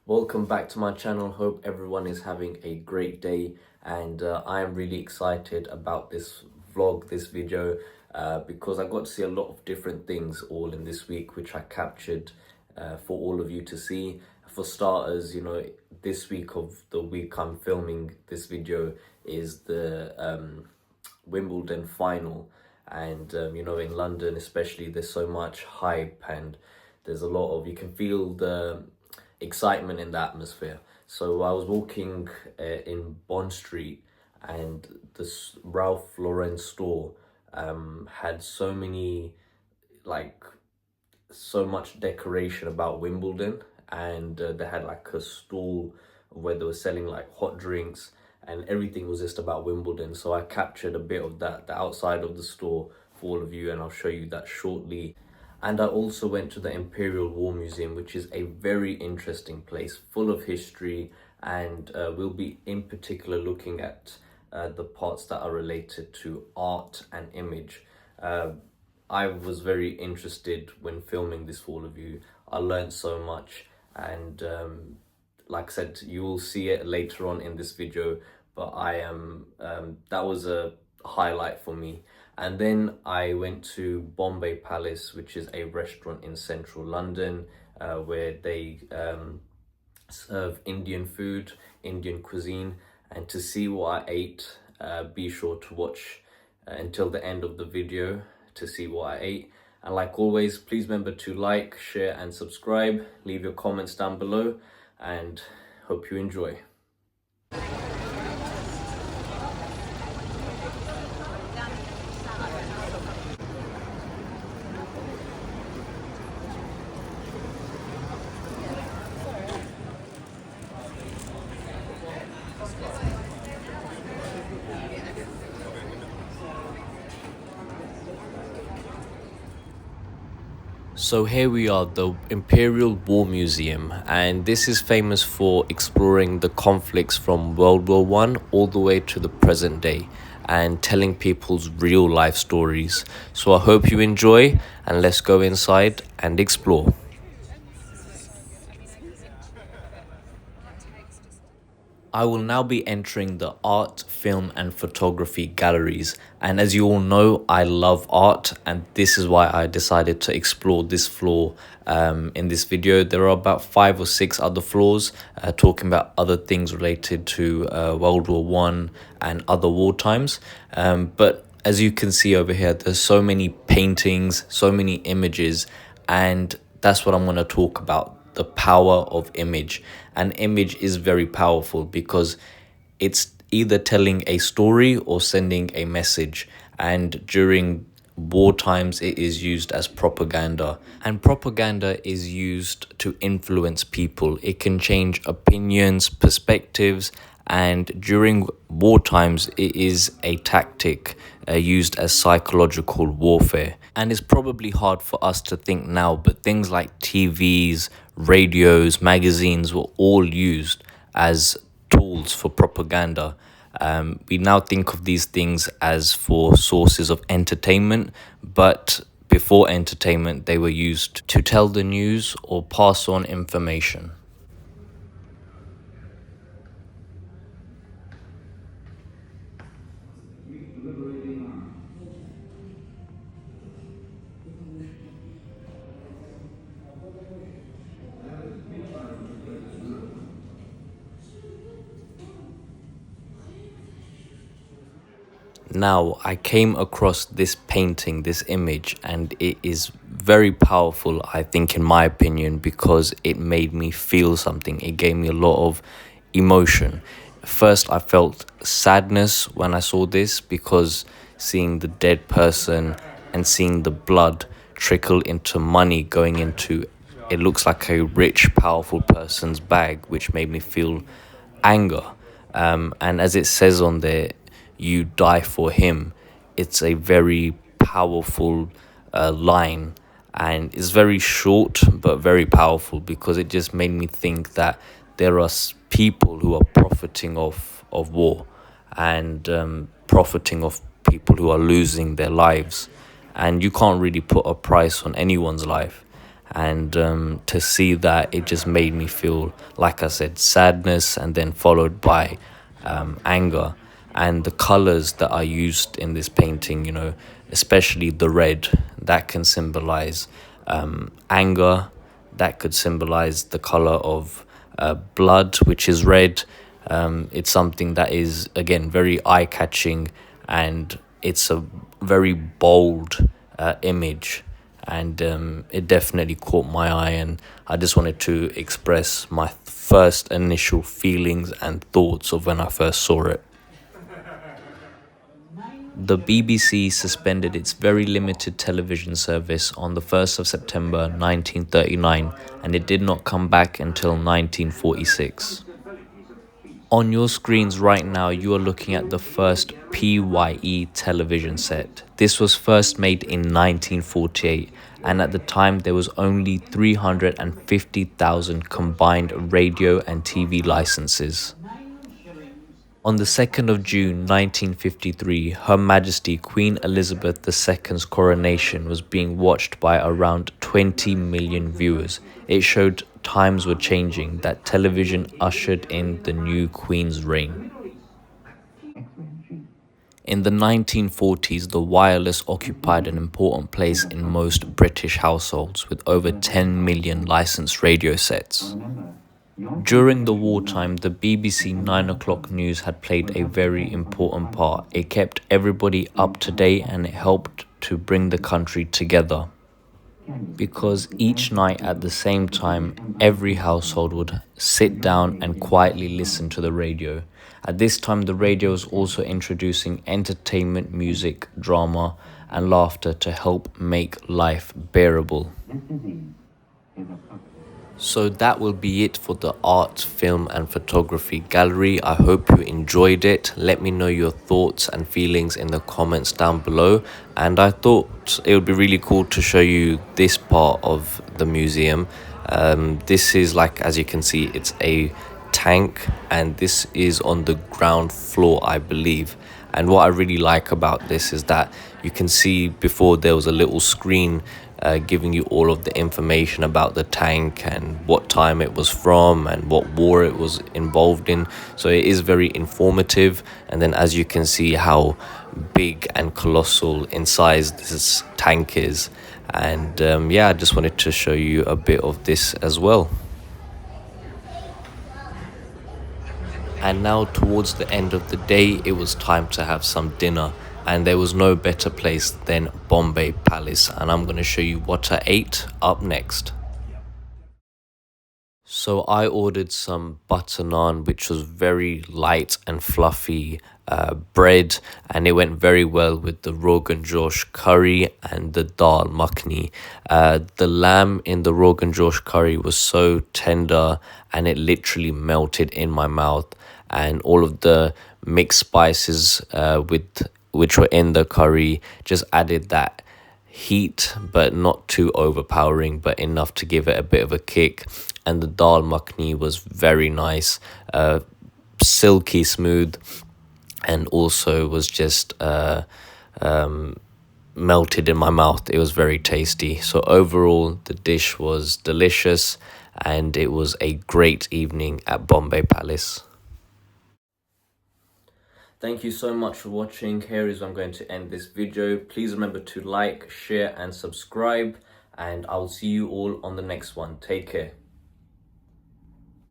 Welcome back to my channel. Hope everyone is having a great day, and I am really excited about this vlog, this video, because I got to see a lot of different things all in this week, which I captured for all of you to see. For starters, this week of the week I'm filming this video is the Wimbledon final, and in London especially, there's so much hype, and there's a lot of, you can feel the excitement in the atmosphere. So I was walking in Bond Street, and this Ralph Lauren store had so many, like, so much decoration about Wimbledon, and they had like a stall where they were selling like hot drinks, and everything was just about Wimbledon. So I captured a bit of that, the outside of the store, for all of you, and I'll show you that shortly. And I also went to the Imperial War Museum, which is a very interesting place, full of history, and we'll be in particular looking at the parts that are related to art and image. I was very interested when filming this for all of you. I learned so much, and like I said, you will see it later on in this video, but I am that was a highlight for me. And then I went to Bombay Palace, which is a restaurant in central London, where they serve Indian food, Indian cuisine. And to see what I ate, be sure to watch until the end of the video to see what I ate. And like always, please remember to like, share and subscribe. Leave your comments down below, and hope you enjoy. So here we are, the Imperial War Museum, and this is famous for exploring the conflicts from World War I all the way to the present day, and telling people's real life stories. So I hope you enjoy, and let's go inside and explore. I will now be entering the art, film and photography galleries, and as you all know, I love art, and this is why I decided to explore this floor in this video. There are about 5 or 6 other floors talking about other things related to World War One and other war times, but as you can see over here, there's so many paintings, so many images, and that's what I'm going to talk about. The power of image. An image is very powerful because it's either telling a story or sending a message, and during war times it is used as propaganda, and propaganda is used to influence people. It can change opinions, perspectives, and during war times it is a tactic used as psychological warfare. And it's probably hard for us to think now, but things like TVs, radios, magazines were all used as tools for propaganda. We now think of these things as for sources of entertainment, but before entertainment, they were used to tell the news or pass on information. Now, I came across this painting, this image, and it is very powerful, I think, in my opinion, because it made me feel something. It gave me a lot of emotion. First, I felt sadness when I saw this, because seeing the dead person and seeing the blood trickle into money going into, it looks like a rich, powerful person's bag, which made me feel anger. And as it says on there, you die for him. It's a very powerful line, and it's very short but very powerful, because it just made me think that there are people who are profiting of war, and profiting of people who are losing their lives, and you can't really put a price on anyone's life. and to see that, it just made me feel, like I said, sadness, and then followed by anger. And the colors that are used in this painting, you know, especially the red, that can symbolize anger, that could symbolize the color of blood, which is red. It's something that is, again, very eye-catching, and it's a very bold image, and it definitely caught my eye, and I just wanted to express my first initial feelings and thoughts of when I first saw it. The BBC suspended its very limited television service on the 1st of September 1939, and it did not come back until 1946. On your screens right now, you are looking at the first PYE television set. This was first made in 1948, and at the time there was only 350,000 combined radio and TV licenses. On the 2nd of June 1953, Her Majesty Queen Elizabeth II's coronation was being watched by around 20 million viewers. It showed times were changing, that television ushered in the new Queen's reign. In the 1940s, the wireless occupied an important place in most British households, with over 10 million licensed radio sets. During the wartime, the BBC 9 o'clock news had played a very important part. It kept everybody up to date, and it helped to bring the country together. Because each night at the same time, every household would sit down and quietly listen to the radio. At this time, the radio was also introducing entertainment, music, drama, and laughter to help make life bearable. So that will be it for the art, film and photography gallery. I hope you enjoyed it. Let me know your thoughts and feelings in the comments down below. And I thought it would be really cool to show you this part of the museum. This is, like, as you can see, it's a tank, and this is on the ground floor, I believe. And what I really like about this is that you can see before there was a little screen giving you all of the information about the tank and what time it was from and what war it was involved in. So it is very informative. And then as you can see how big and colossal in size this tank is. And yeah, I just wanted to show you a bit of this as well. And now towards the end of the day, it was time to have some dinner. And there was no better place than Bombay Palace. And I'm going to show you what I ate up next. So I ordered some butter naan, which was very light and fluffy bread. And it went very well with the Rogan Josh curry and the dal makhni. The lamb in the Rogan Josh curry was so tender, and it literally melted in my mouth. And all of the mixed spices which were in the curry just added that heat, but not too overpowering, but enough to give it a bit of a kick. And the dal makhni was very nice, silky smooth, and also was just melted in my mouth. It was very tasty. So overall, the dish was delicious, and it was a great evening at Bombay Palace. Thank you so much for watching. Here is where I'm going to end this video. Please remember to like, share and subscribe, and I'll see you all on the next one. Take care.